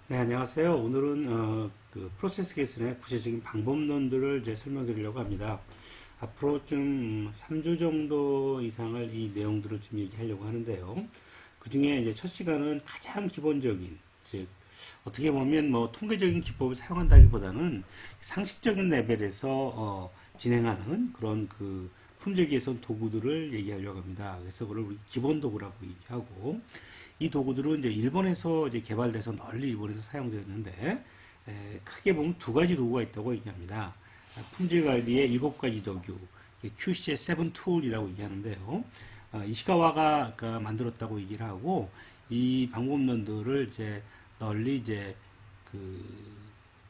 네, 안녕하세요. 오늘은 그 프로세스 계산의 구체적인 방법론들을 이제 설명드리려고 합니다. 앞으로 좀 3주 정도 이상을 이 내용들을 좀 얘기하려고 하는데요. 그 중에 이제 첫 시간은 가장 기본적인, 즉, 어떻게 보면 뭐 통계적인 기법을 사용한다기보다는 상식적인 레벨에서 진행하는 그런 그 품질 개선 도구들을 얘기하려고 합니다. 그래서 그걸 우리 기본 도구라고 얘기하고, 이 도구들은 이제 일본에서 이제 개발돼서 널리 일본에서 사용되었는데, 크게 보면 두 가지 도구가 있다고 얘기합니다. 품질 관리의 7가지 도구, QC의 7 툴이라고 얘기하는데요. 이시카와가 만들었다고 얘기를 하고, 이 방법론들을 이제 널리 이제 그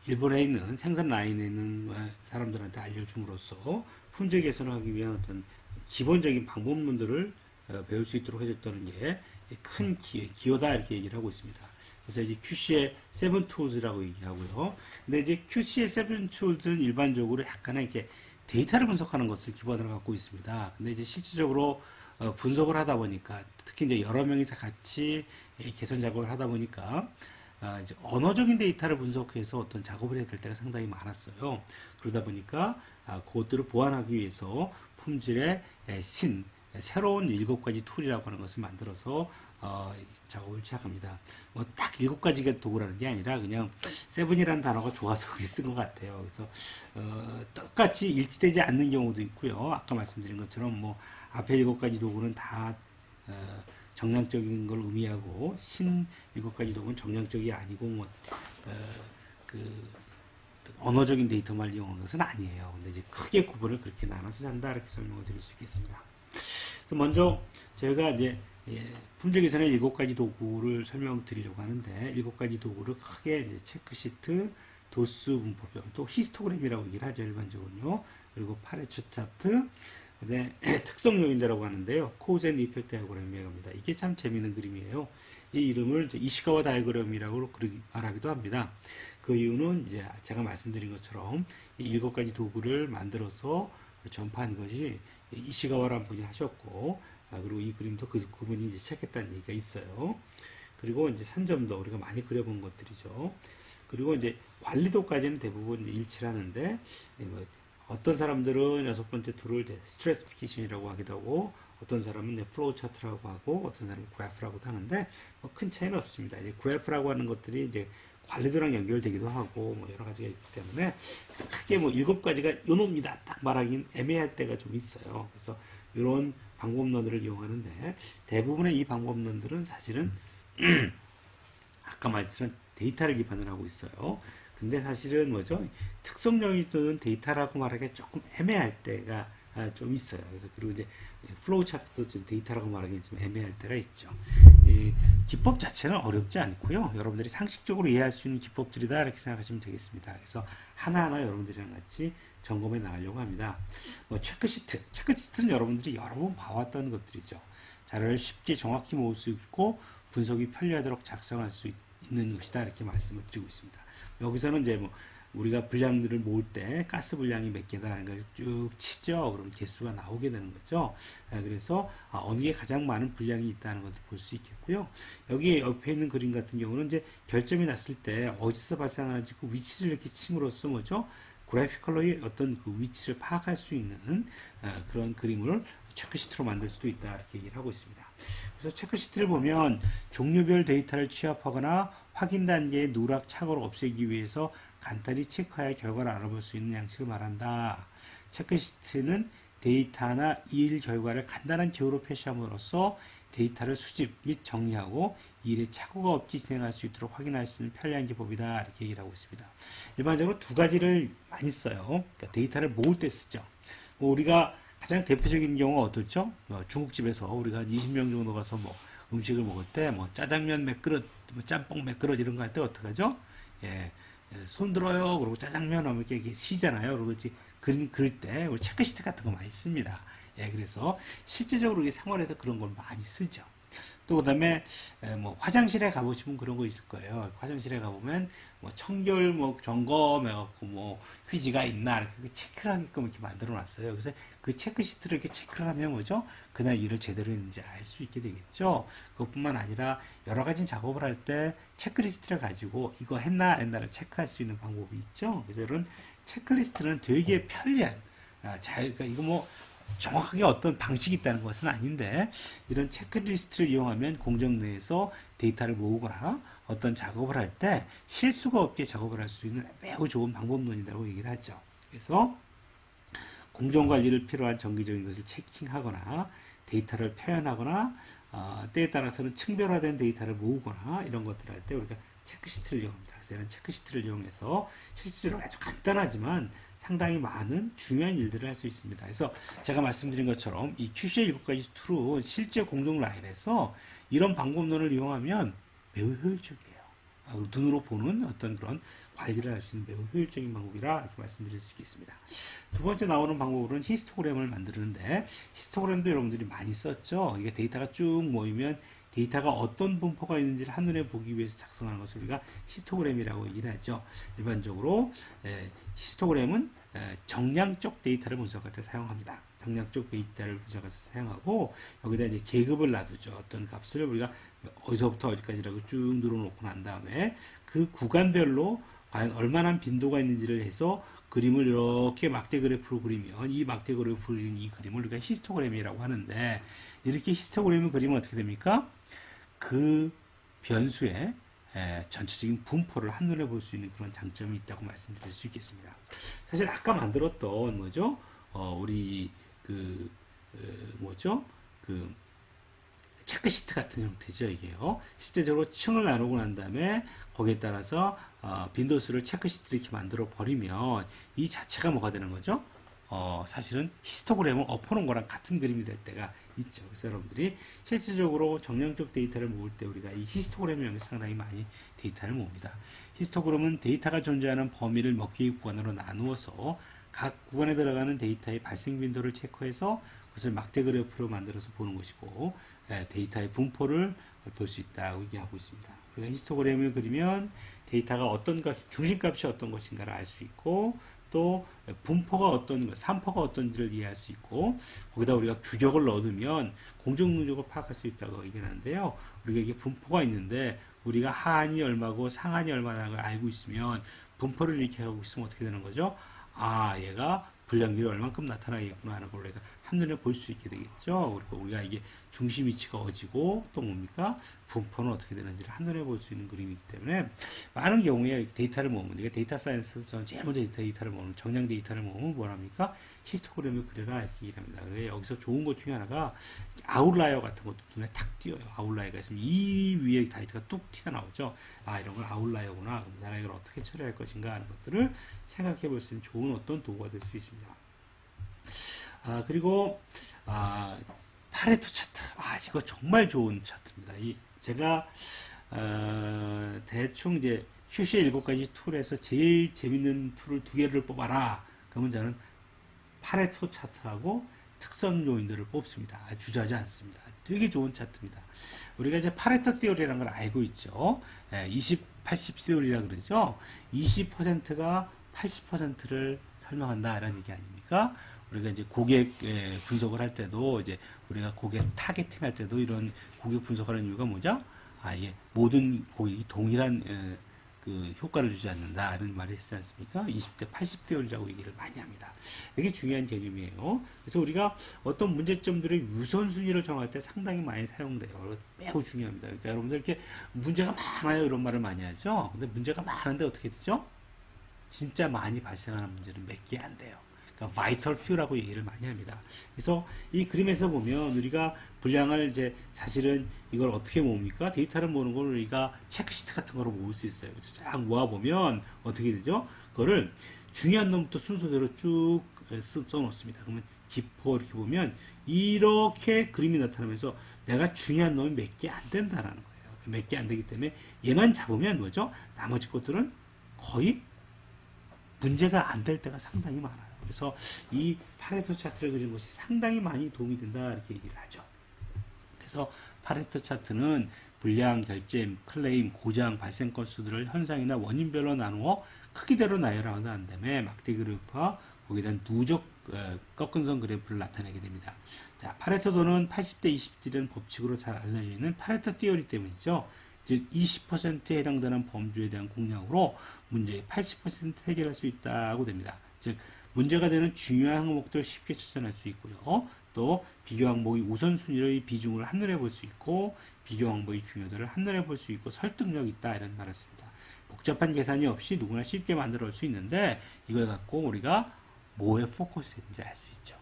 일본에 있는 생산 라인에 있는 사람들한테 알려줌으로써 품질 개선을 하기 위한 어떤 기본적인 방법론들을 배울 수 있도록 해줬다는 게 이제 큰 기여다 이렇게 얘기를 하고 있습니다. 그래서 이제 QC의 7 Tools라고 얘기하고요. 근데 이제 QC의 7 Tools는 일반적으로 약간의 이렇게 데이터를 분석하는 것을 기반으로 갖고 있습니다. 근데 이제 실질적으로 분석을 하다 보니까 특히 이제 여러 명이서 같이 개선 작업을 하다 보니까 이제 언어적인 데이터를 분석해서 어떤 작업을 해야 될 때가 상당히 많았어요. 그러다 보니까 그것들을 보완하기 위해서 품질의 새로운 7가지 툴이라고 하는 것을 만들어서 작업을 시작합니다. 뭐 딱 7가지가 도구라는 게 아니라 그냥 세븐이라는 단어가 좋아서 그렇게 쓴 것 같아요. 그래서 똑같이 일치되지 않는 경우도 있고요. 아까 말씀드린 것처럼 뭐 앞에 7가지 도구는 다 정량적인 걸 의미하고 7가지 도구는 정량적이 아니고 뭐 그 언어적인 데이터만 이용한 것은 아니에요. 근데 이제 크게 구분을 그렇게 나눠서 잔다 이렇게 설명을 드릴 수 있겠습니다. 그래서 먼저 저희가 이제 품질 개선의 7가지 도구를 설명드리려고 하는데 7가지 도구를 크게 이제 체크시트, 도수 분포표, 또 히스토그램이라고 얘기를 하죠 일반적으로요. 그리고 파레초 차트, 네, 특성 요인자라고 하는데요. 코즈 앤 이펙트 다이어그램이라고 합니다. 이게 참 재미있는 그림이에요. 이 이름을 이시카와 다이어그램이라고 말하기도 합니다. 그 이유는 이제 제가 말씀드린 것처럼 이 7가지 도구를 만들어서 전파한 것이 이시가와라는 분이 하셨고, 그리고 이 그림도 그분이 이제 시작했다는 얘기가 있어요. 그리고 이제 산점도 우리가 많이 그려본 것들이죠. 그리고 이제 관리도까지는 대부분 일치를 하는데, 뭐 어떤 사람들은 6번째 툴을 스트래티피케이션이라고 하기도 하고, 어떤 사람은 플로우 차트라고 하고, 어떤 사람은 그래프라고도 하는데, 뭐 큰 차이는 없습니다. 이제 그래프라고 하는 것들이 이제 관리도랑 연결되기도 하고 뭐 여러 가지가 있기 때문에 크게 뭐 7가지가 요놈이다 딱 말하기는 애매할 때가 좀 있어요. 그래서 이런 방법론들을 이용하는데 대부분의 이 방법론들은 사실은 아까 말했던 데이터를 기반으로 하고 있어요. 근데 사실은 뭐죠? 특성적인 데이터라고 말하기가 조금 애매할 때가 좀 있어요. 그래서 그리고 이제 플로우 차트도 좀 데이터라고 말하기 좀 애매할 때가 있죠. 이 기법 자체는 어렵지 않고요. 여러분들이 상식적으로 이해할 수 있는 기법들이다 이렇게 생각하시면 되겠습니다. 그래서 하나하나 여러분들이랑 같이 점검해 나가려고 합니다. 뭐 체크시트는 여러분들이 여러 번 봐왔던 것들이죠. 자료를 쉽게 정확히 모을 수 있고 분석이 편리하도록 작성할 수 있는 것이다 이렇게 말씀을 드리고 있습니다. 여기서는 이제 뭐 우리가 분량들을 모을 때 가스 분량이 몇 개다라는 걸 쭉 치죠. 그럼 개수가 나오게 되는 거죠. 그래서 어느 게 가장 많은 분량이 있다는 것을 볼 수 있겠고요. 여기 옆에 있는 그림 같은 경우는 이제 결점이 났을 때 어디서 발생하는지 그 위치를 이렇게 침으로써 뭐죠? 그래피컬로의 어떤 그 위치를 파악할 수 있는 그런 그림을 체크시트로 만들 수도 있다 이렇게 얘기를 하고 있습니다. 그래서 체크시트를 보면 종류별 데이터를 취합하거나 확인 단계의 누락 착오를 없애기 위해서 간단히 체크하여 결과를 알아볼 수 있는 양식을 말한다. 체크시트는 데이터나 일 결과를 간단한 기호로 표시함으로써 데이터를 수집 및 정리하고 일에 착오가 없이 진행할 수 있도록 확인할 수 있는 편리한 기법이다 이렇게 얘기를 하고 있습니다. 일반적으로 두 가지를 많이 써요. 그러니까 데이터를 모을 때 쓰죠. 뭐 우리가 가장 대표적인 경우가 어떨죠? 중국집에서 우리가 한 20명 정도 가서 뭐 음식을 먹을 때 뭐 짜장면 몇 그릇, 뭐 짬뽕 몇 그릇 이런 거 할 때 어떡하죠? 손 들어요. 그리고 짜장면 하면 이렇게 시잖아요. 그리고 이제 그림 그릴 때 우리 체크시트 같은 거 많이 씁니다. 그래서 실제적으로 생활에서 그런 걸 많이 쓰죠. 또 그다음에 뭐 화장실에 가보시면 그런 거 있을 거예요. 화장실에 가보면 뭐 청결 뭐 점검해갖고 뭐 휴지가 있나 이렇게 체크를 하게끔 이렇게 만들어놨어요. 그래서 그 체크 시트를 이렇게 체크를 하면 뭐죠? 그날 일을 제대로 했는지 알 수 있게 되겠죠. 그것뿐만 아니라 여러 가지 작업을 할 때 체크리스트를 가지고 이거 했나 안 했나를 체크할 수 있는 방법이 있죠. 그래서 이런 체크리스트는 되게 편리한 그러니까 이거 뭐 정확하게 어떤 방식이 있다는 것은 아닌데 이런 체크리스트를 이용하면 공정 내에서 데이터를 모으거나 어떤 작업을 할 때 실수가 없게 작업을 할 수 있는 매우 좋은 방법론이라고 얘기를 하죠. 그래서 공정관리를 필요한 정기적인 것을 체킹하거나 데이터를 표현하거나 때에 따라서는 층별화된 데이터를 모으거나 이런 것들을 할 때 우리가 체크시트를 이용합니다. 그래서 이런 체크시트를 이용해서 실제로 아주 간단하지만 상당히 많은 중요한 일들을 할 수 있습니다. 그래서 제가 말씀드린 것처럼 이 QC의 7가지 툴은 실제 공정 라인에서 이런 방법론을 이용하면 매우 효율적이에요. 눈으로 보는 어떤 그런 관리를 할 수 있는 매우 효율적인 방법이라 이렇게 말씀드릴 수 있겠습니다. 두 번째 나오는 방법으로는 히스토그램을 만드는데 히스토그램도 여러분들이 많이 썼죠. 이게 데이터가 쭉 모이면 데이터가 어떤 분포가 있는지를 한눈에 보기 위해서 작성하는 것을 우리가 히스토그램이라고 얘기를 하죠. 일반적으로 히스토그램은 정량적 데이터를 분석할 때 사용합니다. 정량적 데이터를 분석해서 사용하고 여기다 이제 계급을 놔두죠. 어떤 값을 우리가 어디서부터 어디까지라고 쭉 늘어놓고 난 다음에 그 구간별로 과연 얼마나 빈도가 있는지를 해서 그림을 이렇게 막대 그래프로 그리면 이 막대 그래프로 그리는 이 그림을 우리가 히스토그램이라고 하는데 이렇게 히스토그램을 그리면 어떻게 됩니까? 그 변수의 전체적인 분포를 한눈에 볼 수 있는 그런 장점이 있다고 말씀드릴 수 있겠습니다. 사실 아까 만들었던 뭐죠? 우리 체크시트 같은 형태죠, 이게요. 실제적으로 층을 나누고 난 다음에 거기에 따라서 빈도수를 체크시트 이렇게 만들어 버리면 이 자체가 뭐가 되는 거죠? 사실은 히스토그램을 엎어놓은 거랑 같은 그림이 될 때가 있죠. 그래서 여러분들이 실질적으로 정량적 데이터를 모을 때 우리가 이 히스토그램을 이용해서 상당히 많이 데이터를 모읍니다. 히스토그램은 데이터가 존재하는 범위를 몇 개의 구간으로 나누어서 각 구간에 들어가는 데이터의 발생 빈도를 체크해서 그것을 막대 그래프로 만들어서 보는 것이고 데이터의 분포를 볼 수 있다고 얘기하고 있습니다. 우리가 히스토그램을 그리면 데이터가 어떤 값, 중심값이 어떤 것인가를 알 수 있고 또 분포가 어떤 것, 산포가 어떤지를 이해할 수 있고 거기다 우리가 규격을 넣으면 공정 누적을 파악할 수 있다고 얘기하는데요. 우리가 이게 분포가 있는데 우리가 하한이 얼마고 상한이 얼마라는 걸 알고 있으면 분포를 이렇게 하고 있으면 어떻게 되는 거죠? 얘가 불량률이 얼만큼 나타나겠구나 하는 걸 우리가 한눈에 볼 수 있게 되겠죠. 그리고 우리가 이게 중심 위치가 어디고 또 뭡니까? 분포는 어떻게 되는지를 한눈에 볼 수 있는 그림이기 때문에 많은 경우에 데이터를 모으면 우리가 데이터 사이언스에서 저는 제일 먼저 데이터를 모으면 정량 데이터를 모으면 뭐랍니까? 히스토그램을 그려라 이렇게 얘기합니다. 여기서 좋은 것 중에 하나가 아웃라이어 같은 것도 눈에 탁 띄어요. 아웃라이어가 있으면 이 위에 데이터가 뚝 튀어나오죠. 이런 건 아웃라이어구나. 그럼 내가 이걸 어떻게 처리할 것인가 하는 것들을 생각해 볼 수 있는 좋은 어떤 도구가 될 수 있습니다. 그리고 파레토 차트. 이거 정말 좋은 차트입니다. 제가 대충 이제 휴시의 7가지 툴에서 제일 재밌는 툴을 2개를 뽑아라. 그러면 저는 파레토 차트하고 특선 요인들을 뽑습니다. 주저하지 않습니다. 되게 좋은 차트입니다. 우리가 이제 파레토 티오리라는 걸 알고 있죠. 20, 80 티오리라 그러죠. 20%가 80%를 설명한다라는 얘기 아닙니까? 우리가 이제 고객 분석을 할 때도 이제 우리가 고객 타겟팅 할 때도 이런 고객 분석하는 이유가 뭐죠? 이게 모든 고객이 동일한 그 효과를 주지 않는다는 말을 했지 않습니까? 20대, 80대율이라고 얘기를 많이 합니다. 이게 중요한 개념이에요. 그래서 우리가 어떤 문제점들의 우선순위를 정할 때 상당히 많이 사용돼요. 매우 중요합니다. 그러니까 여러분들 이렇게 문제가 많아요. 이런 말을 많이 하죠. 근데 문제가 많은데 어떻게 되죠? 진짜 많이 발생하는 문제는 몇 개 안 돼요. 그러니까 vital few라고 얘기를 많이 합니다. 그래서 이 그림에서 보면 우리가 분량을 이제 사실은 이걸 어떻게 모읍니까? 데이터를 모으는 걸 우리가 체크시트 같은 거로 모을 수 있어요. 그래서 쫙 모아보면 어떻게 되죠? 그거를 중요한 놈부터 순서대로 쭉 써놓습니다. 그러면 기포 이렇게 보면 이렇게 그림이 나타나면서 내가 중요한 놈이 몇 개 안 된다라는 거예요. 몇 개 안 되기 때문에 얘만 잡으면 뭐죠? 나머지 것들은 거의 문제가 안 될 때가 상당히 많아요. 그래서 이 파레토 차트를 그리는 것이 상당히 많이 도움이 된다 이렇게 얘기를 하죠. 그래서 파레토 차트는 불량, 결점, 클레임, 고장, 발생 건수들을 현상이나 원인별로 나누어 크기대로 나열한 다음에 막대 그래프와 거기에 대한 누적 꺾은 선 그래프를 나타내게 됩니다. 자, 파레토도는 80대 20이라는 법칙으로 잘 알려져 있는 파레토 티어리 때문이죠. 즉 20%에 해당되는 범주에 대한 공략으로 문제의 80% 해결할 수 있다고 됩니다. 즉 문제가 되는 중요한 항목들을 쉽게 추천할 수 있고요. 또 비교 항목의 우선순위의 비중을 한눈에 볼 수 있고 비교 항목의 중요도를 한눈에 볼 수 있고 설득력이 있다 이런 말을 씁니다. 복잡한 계산이 없이 누구나 쉽게 만들어 올 수 있는데 이걸 갖고 우리가 뭐에 포커스했는지 알 수 있죠.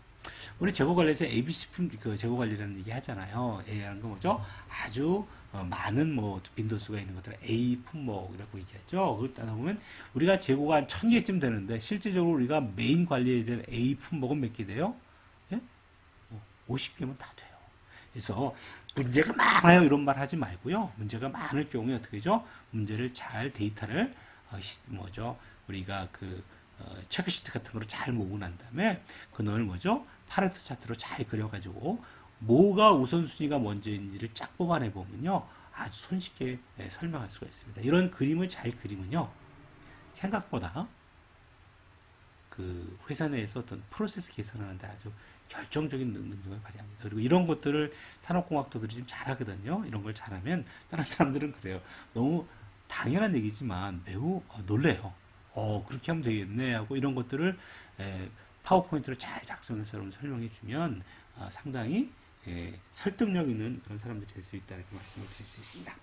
우리 재고 관리에서 ABC 그 재고 관리라는 얘기 하잖아요. A라는 건 뭐죠? 아주 많은 뭐 빈도수가 있는 것들을 A 품목이라고 얘기하죠. 그걸 따져보면 우리가 재고가 한 1000개쯤 되는데 실제적으로 우리가 메인 관리해야 될 A 품목은 몇 개 돼요? 예? 50개면 다 돼요. 그래서 문제가 많아요 이런 말 하지 말고요. 문제가 많을 경우에 어떻게 하죠? 문제를 잘 데이터를 뭐죠? 우리가 그 체크시트 같은 거로 잘 모으고 난 다음에 그걸 뭐죠? 파레토 차트로 잘 그려가지고 뭐가 우선순위가 먼저인지를 쫙 뽑아내 보면요 아주 손쉽게 설명할 수가 있습니다. 이런 그림을 잘 그리면요 생각보다 그 회사 내에서 어떤 프로세스 개선하는데 아주 결정적인 능력을 발휘합니다. 그리고 이런 것들을 산업공학도들이 좀 잘하거든요. 이런 걸 잘하면 다른 사람들은 그래요. 너무 당연한 얘기지만 매우 놀래요. 그렇게 하면 되겠네 하고 이런 것들을 파워포인트로 잘 작성해서 여러분 설명해 주면 상당히 설득력 있는 그런 사람들이 될 수 있다 이렇게 말씀을 드릴 수 있습니다.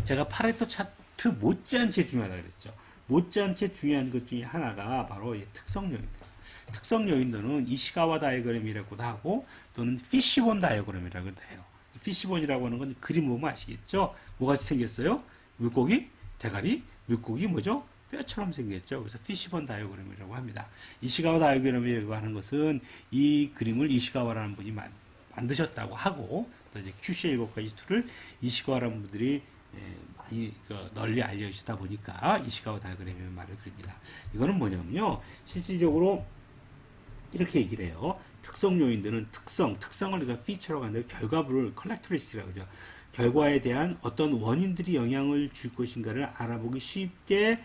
제가 파레토 차트 못지않게 중요하다고 그랬죠. 못지않게 중요한 것 중에 하나가 바로 특성 요인들. 특성 요인들은 이시가와 다이어그램이라고도 하고 또는 피시본 다이어그램이라고도 해요. 피시본이라고 하는 건 그림 보면 아시겠죠? 뭐같이 생겼어요? 물고기, 대가리, 물고기 뭐죠? 뼈처럼 생겼죠. 그래서 피시본 다이어그램이라고 합니다. 이시가와 다이어그램이라고 하는 것은 이 그림을 이시가와라는 분이 만드셨다고 하고 또 이제 QC의 7가지 툴을 이시가와라는 분들이 많이 널리 알려지다 보니까 이시가와 다이어그램이라는 말을 그립니다. 이거는 뭐냐면요. 실질적으로 이렇게 얘기를 해요. 특성 요인들은 특성을 우리가 피처라고 하는데 결과물을 컬렉터리스라고 하죠. 결과에 대한 어떤 원인들이 영향을 줄 것인가를 알아보기 쉽게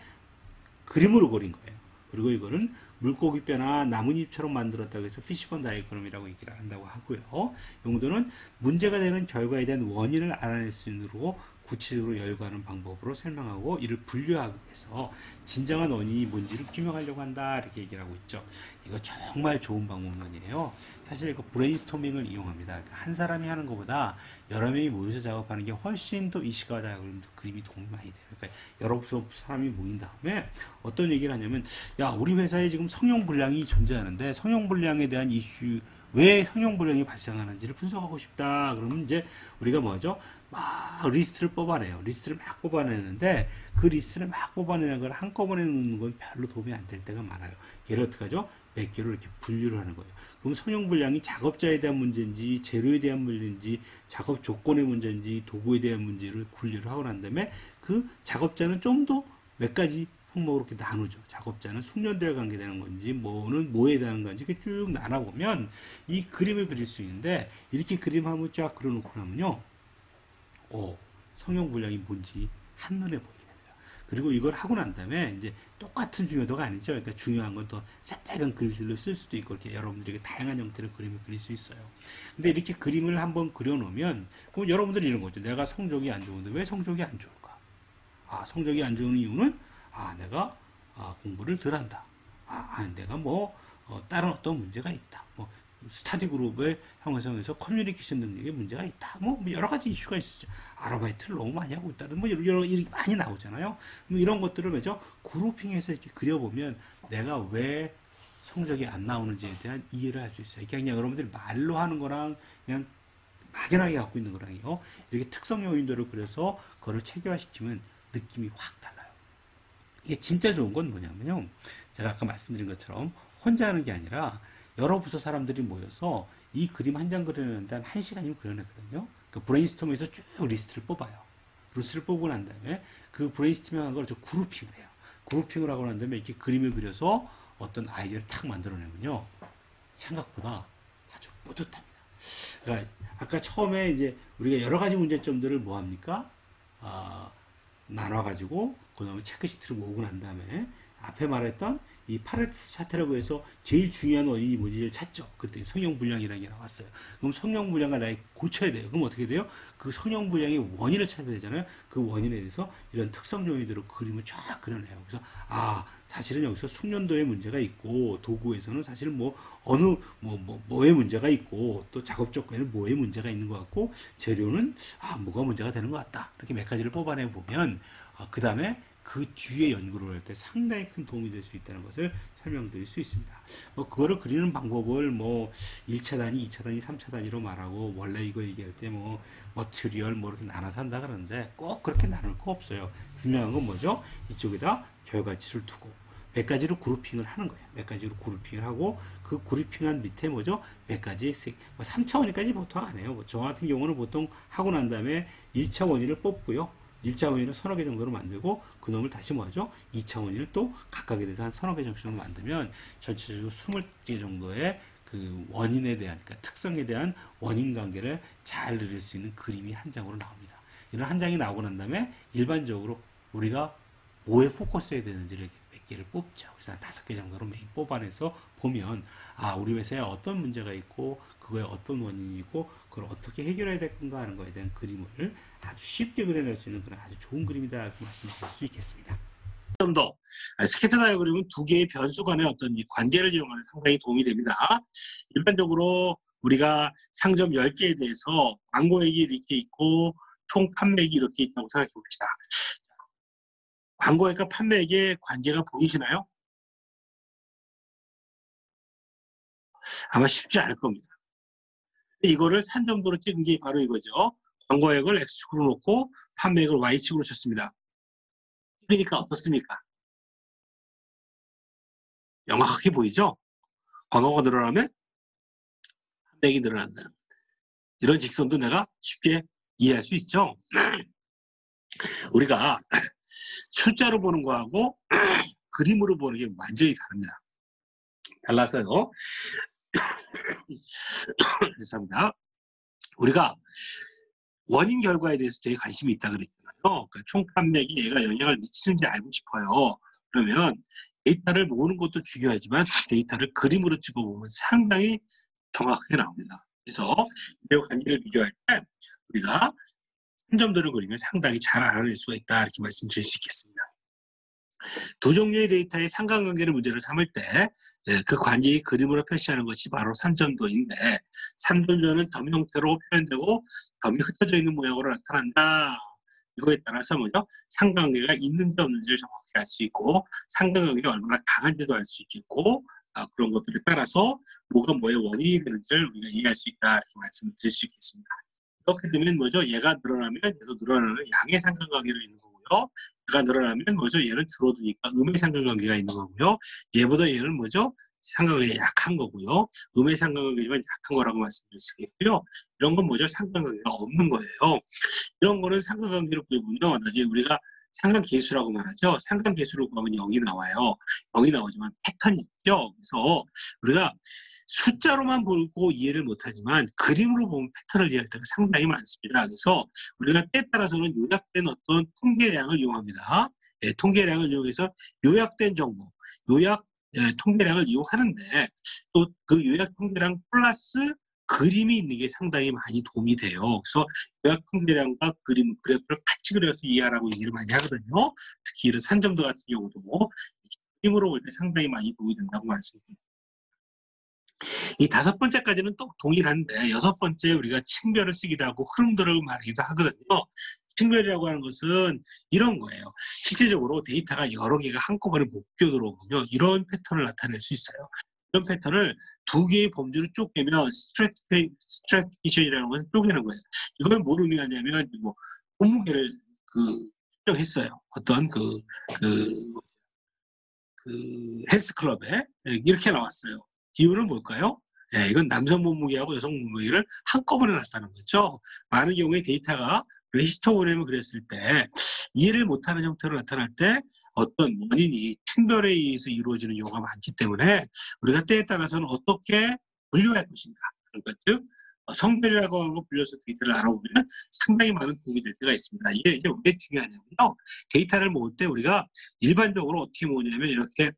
그림으로 그린 거예요. 그리고 이거는 물고기 뼈나 나뭇잎처럼 만들었다고 해서 피시본 다이어그램이라고 얘기를 한다고 하고요. 용도는 문제가 되는 결과에 대한 원인을 알아낼 수 있도록 구체적으로 열거하는 방법으로 설명하고 이를 분류하기 위해서 진정한 원인이 뭔지를 규명하려고 한다 이렇게 얘기를 하고 있죠. 이거 정말 좋은 방법론이에요. 사실 이거 브레인스토밍을 이용합니다. 그러니까 한 사람이 하는 것보다 여러 명이 모여서 작업하는 게 훨씬 더 이시가와 다이어그램도 그림이 도움이 많이 돼요. 그러니까 여러 사람이 모인 다음에 어떤 얘기를 하냐면 야 우리 회사에 지금 성형불량이 존재하는데 성형불량에 대한 이슈 왜 성형불량이 발생하는지를 분석하고 싶다. 그러면 이제 우리가 뭐죠? 막 리스트를 뽑아내요. 리스트를 막 뽑아내는데 그 리스트를 막 뽑아내는 걸 한꺼번에 넣는 건 별로 도움이 안 될 때가 많아요. 얘를 어떻게 하죠? 몇 개로 이렇게 분류를 하는 거예요. 그럼 성형불량이 작업자에 대한 문제인지 재료에 대한 문제인지 작업 조건의 문제인지 도구에 대한 문제를 분류를 하고 난 다음에 그 작업자는 좀 더 몇 가지 항목으로 이렇게 나누죠. 작업자는 숙련도에 관계되는 건지 뭐는 뭐에 대한 건지 이렇게 쭉 나눠보면 이 그림을 그릴 수 있는데 이렇게 그림 한번 쫙 그려놓고 나면요. 성형불량이 뭔지 한눈에 보이게 됩니다. 그리고 이걸 하고 난 다음에 이제 똑같은 중요도가 아니죠. 그러니까 중요한 건 더 새빨간 글들로 쓸 수도 있고 이렇게 여러분들에게 다양한 형태의 그림을 그릴 수 있어요. 근데 이렇게 그림을 한번 그려놓으면 그럼 여러분들이 이런 거죠. 내가 성적이 안 좋은데 왜 성적이 안 좋을까? 성적이 안 좋은 이유는 내가 공부를 덜 한다. 내가 뭐 다른 어떤 문제가 있다. 뭐 스터디 그룹의 형성에서 커뮤니케이션 능력에 문제가 있다. 뭐 여러 가지 이슈가 있었죠. 아르바이트를 너무 많이 하고 있다는 뭐 여러 일이 많이 나오잖아요. 뭐 이런 것들을 뭐죠? 그룹핑해서 이렇게 그려보면 내가 왜 성적이 안 나오는지에 대한 이해를 할 수 있어요. 그냥 여러분들이 말로 하는 거랑 그냥 막연하게 갖고 있는 거랑요. 이렇게 특성 요인들을 그려서 그거를 체계화시키면 느낌이 확 달라요. 이게 진짜 좋은 건 뭐냐면요. 제가 아까 말씀드린 것처럼 혼자 하는 게 아니라 여러 부서 사람들이 모여서 이 그림 한 장 그려내는데 한 1시간이면 그려내거든요. 그 브레인스토밍에서 쭉 리스트를 뽑아요. 리스트를 뽑고 난 다음에 그 브레인스토밍 한 걸 그룹핑을 해요. 그룹핑을 하고 난 다음에 이렇게 그림을 그려서 어떤 아이디어를 탁 만들어내면요. 생각보다 아주 뿌듯합니다. 그러니까 아까 처음에 이제 우리가 여러 가지 문제점들을 뭐 합니까? 아, 나눠가지고 그다음에 체크시트를 모으고 난 다음에 앞에 말했던 이 파레토 차트라고 해서 제일 중요한 원인이 뭔지를 찾죠. 그때 성형불량이라는 게 나왔어요. 그럼 성형불량을 나에 고쳐야 돼요. 그럼 어떻게 돼요? 그 성형불량의 원인을 찾아야 되잖아요. 그 원인에 대해서 이런 특성 요인으로 그림을 쫙 그려내요. 그래서 사실은 여기서 숙련도에 문제가 있고 도구에서는 사실 뭐 어느 뭐의 문제가 있고 또 작업 조건에는 뭐의 문제가 있는 것 같고 재료는 뭐가 문제가 되는 것 같다. 이렇게 몇 가지를 뽑아내 보면 그 다음에 그 뒤에 연구를 할 때 상당히 큰 도움이 될 수 있다는 것을 설명드릴 수 있습니다. 그거를 그리는 방법을 1차 단위, 2차 단위, 3차 단위로 말하고 원래 이거 얘기할 때 머티리얼 이렇게 나눠서 한다 그러는데 꼭 그렇게 나눌 거 없어요. 분명한 건 뭐죠? 이쪽에다 결과치를 두고 몇 가지로 그룹핑을 하는 거예요. 몇 가지로 그룹핑을 하고 그 그룹핑한 밑에 뭐죠? 몇 가지 3차 원인까지 보통 안 해요. 저 같은 경우는 보통 하고 난 다음에 1차 원인을 뽑고요. 1차 원인을 서너 개 정도로 만들고 그놈을 다시 뭐죠? 2차 원인을 또 각각에 대해서 한 서너 개 정도로 만들면 전체적으로 20개 정도의 그 원인에 대한 그러니까 특성에 대한 원인 관계를 잘 그릴 수 있는 그림이 한 장으로 나옵니다. 이런 한 장이 나오고 난 다음에 일반적으로 우리가 뭐에 포커스해야 되는지를 몇 개를 뽑죠. 그래서 한 5개 정도로 매일 뽑아내서 보면 우리 회사에 어떤 문제가 있고 그거에 어떤 원인이 있고 그걸 어떻게 해결해야 될 건가 하는 거에 대한 그림을 아주 쉽게 그려낼 수 있는 그런 아주 좋은 그림이다 이렇게 말씀드릴 수 있겠습니다. 좀 더 스케치 다이어그램은 두 개의 변수 간의 어떤 관계를 이용하는 상당히 도움이 됩니다. 일반적으로 우리가 상점 10개에 대해서 광고액이 이렇게 있고 총 판매액이 이렇게 있다고 생각해 봅시다. 광고액과 판매액의 관계가 보이시나요? 아마 쉽지 않을 겁니다. 이거를 산점도로 찍은 게 바로 이거죠. 광고액을 X축으로 놓고 판매액을 Y축으로 쳤습니다. 그러니까 어떻습니까? 명확하게 보이죠? 광고가 늘어나면 판매액이 늘어난다. 이런 직선도 내가 쉽게 이해할 수 있죠? 우리가 숫자로 보는 거하고 그림으로 보는 게 완전히 다릅니다. 달라서요. 죄송합니다. 우리가 원인 결과에 대해서 되게 관심이 있다 그랬잖아요. 그러니까 총 판매액이 얘가 영향을 미치는지 알고 싶어요. 그러면 데이터를 모으는 것도 중요하지만 데이터를 그림으로 찍어보면 상당히 정확하게 나옵니다. 그래서 이 관계를 비교할 때 우리가 산점도를 그리면 상당히 잘 알아낼 수가 있다 이렇게 말씀드릴 수 있겠습니다. 두 종류의 데이터의 상관관계를 문제로 삼을 때 그 관계의 그림으로 표시하는 것이 바로 산점도인데 산점도는 점 형태로 표현되고 점이 흩어져 있는 모양으로 나타난다. 이거에 따라서 뭐죠? 상관관계가 있는지 없는지를 정확히 알 수 있고 상관관계가 얼마나 강한지도 알 수 있겠고 그런 것들에 따라서 뭐가 뭐의 원인이 되는지를 우리가 이해할 수 있다 이렇게 말씀드릴 수 있겠습니다. 이렇게 되면 뭐죠? 얘가 늘어나면 얘도 늘어나는 양의 상관관계가 있는 거고요. 얘가 늘어나면 뭐죠? 얘는 줄어드니까 음의 상관관계가 있는 거고요. 얘보다 얘는 뭐죠? 상관관계가 약한 거고요. 음의 상관관계지만 약한 거라고 말씀드릴 수 있겠고요. 이런 건 뭐죠? 상관관계가 없는 거예요. 이런 거는 상관관계로 구해보면 나중에 우리가 상관계수라고 말하죠. 상관계수로 구하면 0이 나와요. 0이 나오지만 패턴이 있죠. 그래서 우리가 숫자로만 보고 이해를 못하지만 그림으로 보면 패턴을 이해할 때가 상당히 많습니다. 그래서 우리가 때에 따라서는 요약된 어떤 통계량을 이용합니다. 통계량을 이용해서 요약된 정보, 통계량을 이용하는데 또 그 요약 통계량 플러스 그림이 있는 게 상당히 많이 도움이 돼요. 그래서 요약 통계량과 그림, 그래프를 같이 그려서 이해하라고 얘기를 많이 하거든요. 특히 이런 산점도 같은 경우도 그림으로 볼 때 상당히 많이 도움이 된다고 말씀드립니다. 이 5번째까지는 또 동일한데 6번째 우리가 층별을 쓰기도 하고 흐름도를 말하기도 하거든요. 층별이라고 하는 것은 이런 거예요. 실제적으로 데이터가 여러 개가 한꺼번에 묶여 들어오면요. 이런 패턴을 나타낼 수 있어요. 이런 패턴을 두 개의 범주로 쪼개면 스트래티피케이션이라는 것을 쪼개는 거예요. 이걸 뭘 의미하냐면 몸무게를 측정했어요. 어떤 헬스클럽에 이렇게 나왔어요. 이유는 뭘까요? 이건 남성 몸무게하고 여성 몸무게를 한꺼번에 나타나는 거죠. 많은 경우에 데이터가 히스토그램을 그렸을 때 이해를 못하는 형태로 나타날 때 어떤 원인이 층별에 의해서 이루어지는 경우가 많기 때문에 우리가 때에 따라서는 어떻게 분류할 것인가. 그러니까 즉 성별이라고 하는 거 불려서 데이터를 알아보면 상당히 많은 도움이 될 때가 있습니다. 이게 이제 왜 중요하냐면요. 데이터를 모을 때 우리가 일반적으로 어떻게 모으냐면 이렇게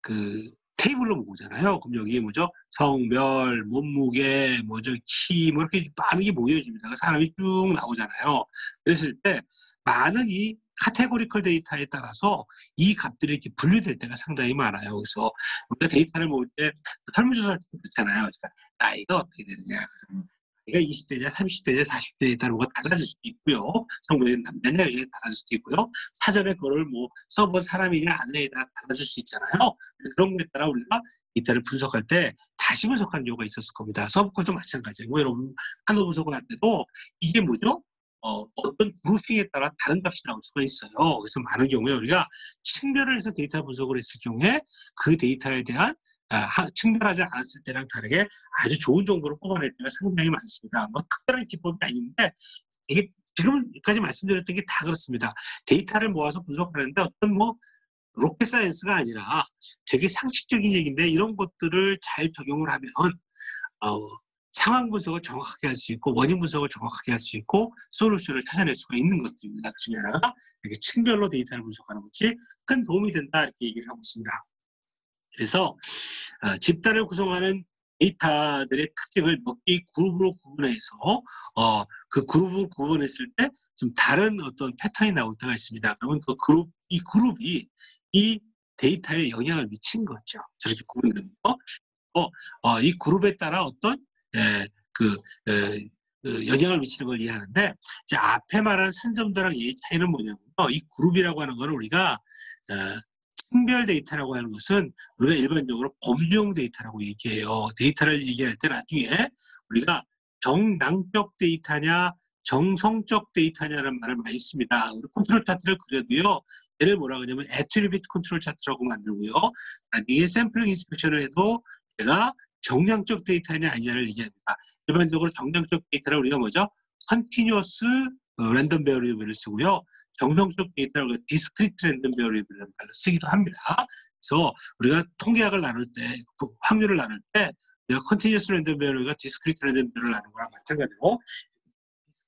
그 테이블로 모으잖아요. 그럼 여기에 뭐죠? 성별, 몸무게, 뭐죠? 키, 뭐 이렇게 많은 게 모여집니다. 그 사람이 쭉 나오잖아요. 그랬을 때 많은 이 카테고리컬 데이터에 따라서 이 값들이 이렇게 분류될 때가 상당히 많아요. 그래서 우리가 데이터를 모을 때 설문조사할 때 그렇잖아요. 그러니까 나이가 어떻게 되느냐. 그래서 나이가 20대냐, 30대냐, 40대에 따라 뭐가 달라질 수도 있고요. 성별이 남자냐, 여자냐 달라질 수도 있고요. 사전에 그걸 뭐 써본 사람이냐, 아니냐에 따라 달라질 수 있잖아요. 그런 거에 따라 우리가 데이터를 분석할 때 다시 분석하는 경우가 있었을 겁니다. 서브콜도 마찬가지고 뭐 여러분 한도 분석을 할 때도 이게 뭐죠? 어떤 그룹핑에 따라 다른 값이 나올 수가 있어요. 그래서 많은 경우에 우리가 층별을 해서 데이터 분석을 했을 경우에 그 데이터에 대한 층별하지 않았을 때랑 다르게 아주 좋은 정보를 뽑아낼 때가 상당히 많습니다. 뭐 특별한 기법이 아닌데 이게 지금까지 말씀드렸던 게 다 그렇습니다. 데이터를 모아서 분석하는데 어떤 뭐 로켓 사이언스가 아니라 되게 상식적인 얘기인데 이런 것들을 잘 적용을 하면 상황 분석을 정확하게 할 수 있고 원인 분석을 정확하게 할 수 있고 솔루션을 찾아낼 수가 있는 것들입니다. 그 중에 하나가 이렇게 층별로 데이터를 분석하는 것이 큰 도움이 된다 이렇게 얘기를 하고 있습니다. 그래서 집단을 구성하는 데이터들의 특징을 몇 개의 그룹으로 구분해서 그 그룹을 구분했을 때 좀 다른 어떤 패턴이 나올 때가 있습니다. 그러면 이 그룹이 이 데이터에 영향을 미친 거죠. 저렇게 구분되는 거. 이 그룹에 따라 어떤 영향을 미치는 걸 이해하는데 이제 앞에 말한 산점도랑 얘의 차이는 뭐냐면요. 이 그룹이라고 하는 거는 우리가 층별 데이터라고 하는 것은 우리가 일반적으로 범주형 데이터라고 얘기해요. 데이터를 얘기할 때 나중에 우리가 정량적 데이터냐 정성적 데이터냐라는 말을 많이 씁니다. 우리 컨트롤 차트를 그려도요. 얘를 뭐라 그러냐면 애트리뷰트 컨트롤 차트라고 만들고요. 나중에 샘플링 인스펙션을 해도 얘가 정량적 데이터냐 아니냐를 얘기합니다. 일반적으로 정량적 데이터를 우리가 뭐죠? 컨티뉴어스 랜덤 베어리블을 쓰고요. 정성적 데이터를 디스크리트 랜덤 베어리블이라는 말을 쓰기도 합니다. 그래서 우리가 통계학을 나눌 때, 확률을 나눌 때 우리가 컨티뉴어스 랜덤 베어리블과 디스크리트 랜덤 베어리블을 나누는 거랑 마찬가지로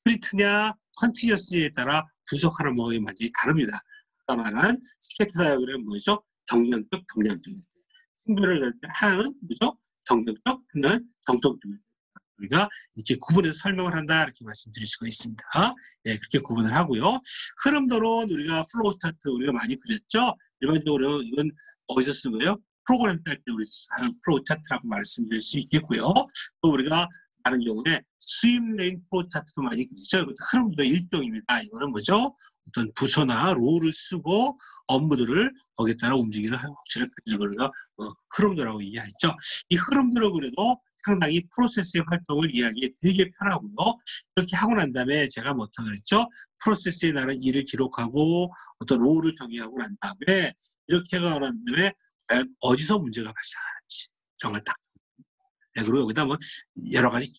디스크리트냐 컨티뉴어스에 따라 분석하는 방법이 완전히 다릅니다. 아까 말한 스케트 다이어그램은 뭐죠? 정량적, 정량적. 승부를 낼 때 하나는 뭐죠? 정력적, 하나는 정적적. 우리가 이렇게 구분해서 설명을 한다 이렇게 말씀드릴 수가 있습니다. 네, 그렇게 구분을 하고요. 흐름도론 우리가 플로우 차트 우리가 많이 그렸죠. 일반적으로 이건 어디서 쓴 거예요? 프로그램 짤 때 우리 하는 플로우 차트라고 말씀드릴 수 있겠고요. 또 우리가 다른 경우에 스윕 레인 플로우 차트도 많이 그리죠. 흐름도 일종입니다. 이거는 뭐죠? 어떤 부서나 로우를 쓰고 업무들을 거기에 따라 움직이는 혹시를 그리는 걸 우리가 흐름도라고 이해했죠. 이 흐름도를 그려도 상당히 프로세스의 활동을 이해하기 되게 편하고요. 이렇게 하고 난 다음에 제가 뭐 어떻게 그랬죠? 프로세스에 나는 일을 기록하고 어떤 로우를 정의하고 난 다음에 이렇게 하고 난 다음에 과연 어디서 문제가 발생하는지 이런 걸 딱. 네, 그리고 여기다 뭐 여러 가지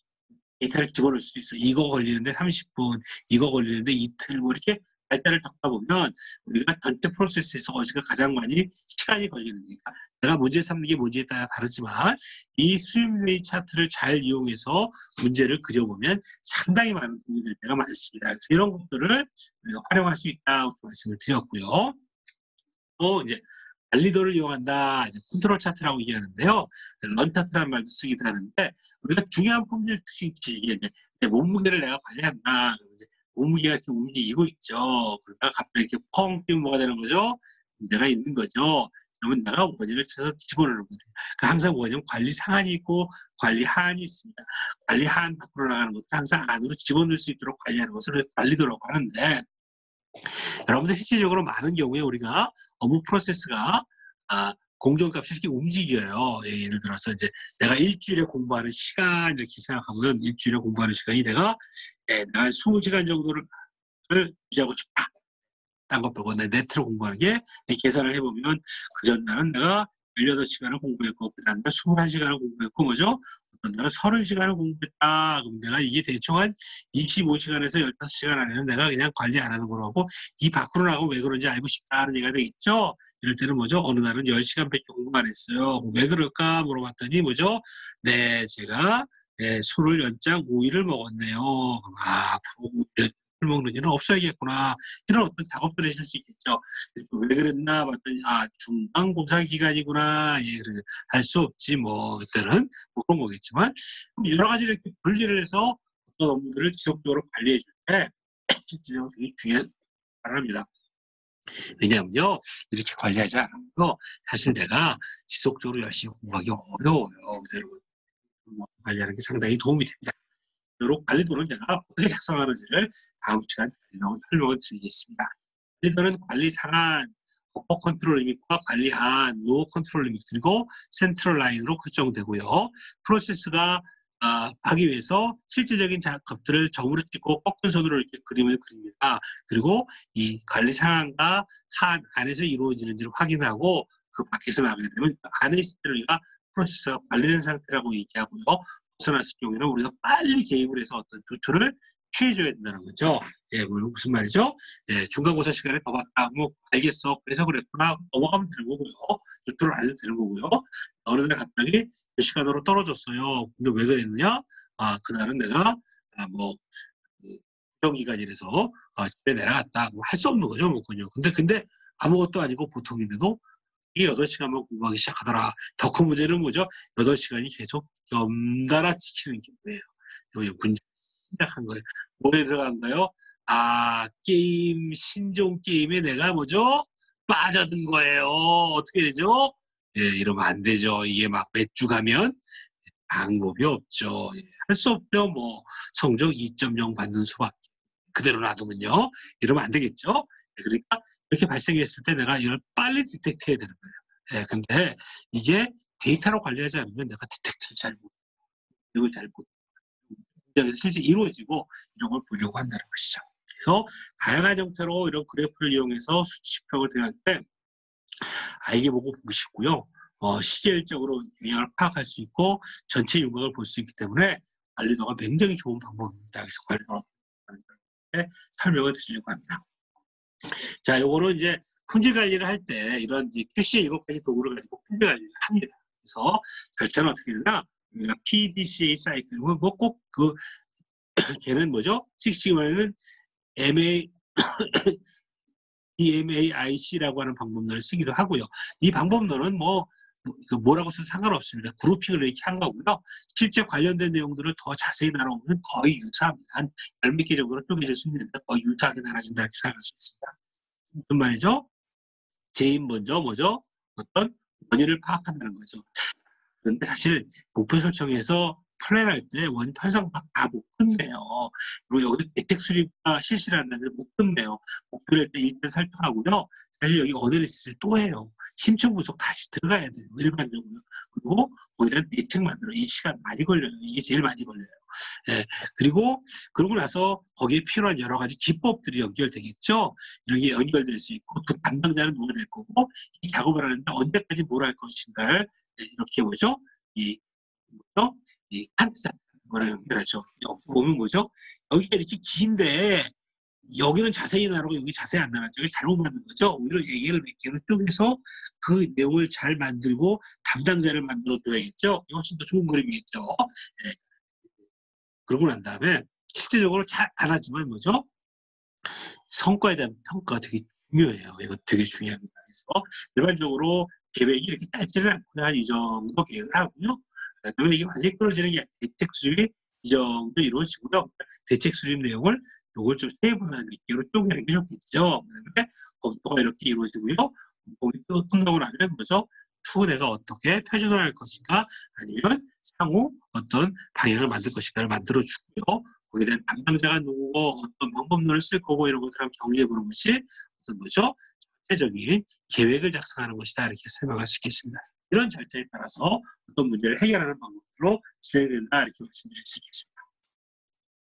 데이터를 집어넣을 수도 있어요. 이거 걸리는데 30분, 이거 걸리는데 이틀, 뭐 이렇게 날짜를 적다 보면 우리가 전체 프로세스에서 어디가 가장 많이 시간이 걸리는지가 내가 문제 삼는 게 뭔지에 따라 다르지만 이 스윕레이 차트를 잘 이용해서 문제를 그려보면 상당히 많은 도움이 될 때가 많습니다. 그래서 이런 것들을 우리가 활용할 수 있다고 말씀을 드렸고요. 또 이제 관리도를 이용한다. 이제 컨트롤 차트라고 얘기하는데요. 런 차트라는 말도 쓰기도 하는데 우리가 중요한 품질 특징이 이게 이제 내 몸무게를 내가 관리한다. 이제 몸무게가 이렇게 움직이고 있죠. 그러다가 갑자기 이렇게 펑 뛰면 뭐가 되는 거죠? 문제가 있는 거죠. 그러면 내가 원인을 찾아서 집어넣는 거죠. 그러니까 항상 원인 관리 상한이 있고 관리 하한이 있습니다. 관리 하한 밖으로 나가는 것을 항상 안으로 집어넣을 수 있도록 관리하는 것을 관리도라고 하는데 여러분들 실질적으로 많은 경우에 우리가 업무 프로세스가 공정값이 이렇게 움직여요. 예를 들어서 이제 내가 일주일에 공부하는 시간 이렇게 생각하면 일주일에 공부하는 시간이 내가 20시간 정도를 유지하고 싶다. 딴 것 빼고 내 네트로 공부하는 게 계산을 해보면 그 전날은 내가 18시간을 공부했고 그 다음날 21시간을 공부했고 뭐죠? 어떤 날은 30시간을 공부했다. 그럼 내가 이게 대충 한 25시간에서 15시간 안에는 내가 그냥 관리 안 하는 거라고 이 밖으로 나가고 왜 그런지 알고 싶다는 얘기가 되겠죠. 이럴 때는 뭐죠? 어느 날은 10시간밖에 공부 안 했어요. 왜 그럴까 물어봤더니 뭐죠? 네, 제가 예, 술을 연장 5일을 먹었네요. 그럼 앞으로 5일 술 먹는 일은 없어야겠구나. 이런 어떤 작업들을 하실 수 있겠죠. 그래서 왜 그랬나 봤더니 중간고사 기간이구나. 예, 할 수 없지 뭐 그때는 뭐 그런 거겠지만 여러 가지 이렇게 분리를 해서 어떤 업무들을 지속적으로 관리해 줄 때 실질적으로 되게 중요한 바랍니다. 왜냐하면요, 이렇게 관리하지 않으면 사실 내가 지속적으로 열심히 공부하기 어려워요. 그대로 관리하는 게 상당히 도움이 됩니다. 이런 관리도는 제가 어떻게 작성하는지를 다음 시간에 설명을 드리겠습니다. 관리도는 관리 상한, 어퍼 컨트롤 리밋과 관리한, 로어 컨트롤 리밋, 그리고 센트럴 라인으로 구성되고요. 프로세스가 하기 위해서 실질적인 작업들을 점으로 찍고 꺾은 손으로 이렇게 그림을 그립니다. 그리고 이 관리 상한과 한 안에서 이루어지는지를 확인하고 그 밖에서 나가게 되면 그 안에 있을 때 우리가 프로세스가 관리된 상태라고 얘기하고요. 벗어났을 경우에는 우리가 빨리 개입을 해서 어떤 조처를 취해줘야 된다는 거죠. 예, 무슨 말이죠? 예, 중간고사 시간에 더 봤다. 뭐, 알겠어. 그래서 그랬구나. 넘어가면 되는 거고요. 조처를 알려도 되는 거고요. 어느 날 갑자기 몇 시간으로 떨어졌어요. 근데 왜 그랬느냐? 그날은 내가, 구정기간이라서, 집에 내려갔다. 뭐 할 수 없는 거죠, 뭐, 그요. 근데 아무것도 아니고 보통인데도 이게 8시간만 공부하기 시작하더라. 더 큰 문제는 뭐죠? 8시간이 계속 연달아 지키는 게 뭐예요? 여기 문제 시작한 거예요. 뭐에 들어간가요? 게임, 신종 게임에 내가 뭐죠? 빠져든 거예요. 어떻게 되죠? 예, 이러면 안 되죠. 이게 막 몇 주 가면 방법이 없죠. 예, 할 수 없죠. 뭐, 성적 2.0 받는 수밖에. 그대로 놔두면요. 이러면 안 되겠죠? 예, 그러니까 이렇게 발생했을 때 내가 이걸 빨리 디텍트 해야 되는 거예요. 예, 근데 이게 데이터로 관리하지 않으면 내가 디텍트를 잘 못, 이걸 잘 못, 실제 이루어지고 이런 걸 보려고 한다는 것이죠. 그래서 다양한 형태로 이런 그래프를 이용해서 수치평을 대할 때 알게 보고 보기 쉽고요. 시계일적으로 영향을 파악할 수 있고 전체 윤곽을 볼 수 있기 때문에 관리도가 굉장히 좋은 방법입니다. 그래서 관리도가 설명을 드리려고 합니다. 자, 요거는 이제 품질 관리를 할 때 이런 QC의 7가지 도구를 가지고 품질 관리를 합니다. 그래서 절차는 어떻게 되나? PDCA 사이클, 꼭 걔는 뭐죠? 식시그마는 EMAIC라고 하는 방법론을 쓰기도 하고요. 이 방법론은 뭐라고 써도 상관없습니다. 그룹핑을 이렇게 한 거고요. 실제 관련된 내용들을 더 자세히 나눠보면 거의 유사합니다. 한 10몇 개 정도로 쪼개질 수 있는데 거의 유사하게 나눠진다 이렇게 생각할 수 있습니다. 무슨 말이죠? 제일 먼저 뭐죠? 어떤 원인을 파악한다는 거죠. 그런데 사실 목표 설정에서 플랜할 때 원인 편성 다 못 끝내요. 그리고 여기 대책 수립과 실시를 한다는데 못 끝내요. 목표를 일단 살펴하고요. 사실 여기 어드레스를 또 해요. 심층 분석 다시 들어가야 돼요. 일반적으로. 그리고 거기에 대한 대책 만들어. 이 시간 많이 걸려요. 이게 제일 많이 걸려요. 예. 그리고 그러고 나서 거기에 필요한 여러 가지 기법들이 연결되겠죠. 이런 게 연결될 수 있고 그 담당자는 누가 될 거고 이 작업을 하는데 언제까지 뭘 할 것인가를 이렇게 뭐죠? 이 칸트 거를 연결하죠. 여기 보면 뭐죠? 여기가 이렇게 긴데 여기는 자세히 나누고 여기 자세히 안 나누죠. 잘못 만든 거죠. 오히려 얘기를 몇 개로 쪼개서 그 내용을 잘 만들고 담당자를 만들어 둬야겠죠. 이거 훨씬 더 좋은 그림이겠죠. 네. 그러고 난 다음에 실질적으로 잘 안 하지만 뭐죠? 성과에 대한 평가가 되게 중요해요. 이거 되게 중요합니다. 그래서 일반적으로 계획이 이렇게 짧지는 않고 한 이 정도 계획을 하고요. 그다음에 이게 완전히 끊어지는 게 대책 수립이 이 정도 이루어지고요. 대책 수립 내용을 요걸 좀 세분화한 느낌으로 쪼개는 게 좋겠죠. 그다음에 검토가 이렇게 이루어지고요. 검토가 끝나고 나면 뭐죠? 추후 내가 어떻게 표준화할 것인가 아니면 향후 어떤 방향을 만들 것인가를 만들어 주고요. 거기에 대한 담당자가 누구고 어떤 방법론을 쓸 거고 이런 것들을 한번 정리해 보는 것이 어떤 뭐죠? 전체적인 계획을 작성하는 것이다 이렇게 설명할 수 있겠습니다. 이런 절차에 따라서 어떤 문제를 해결하는 방법으로 진행된다 이렇게 말씀드릴 수 있겠습니다.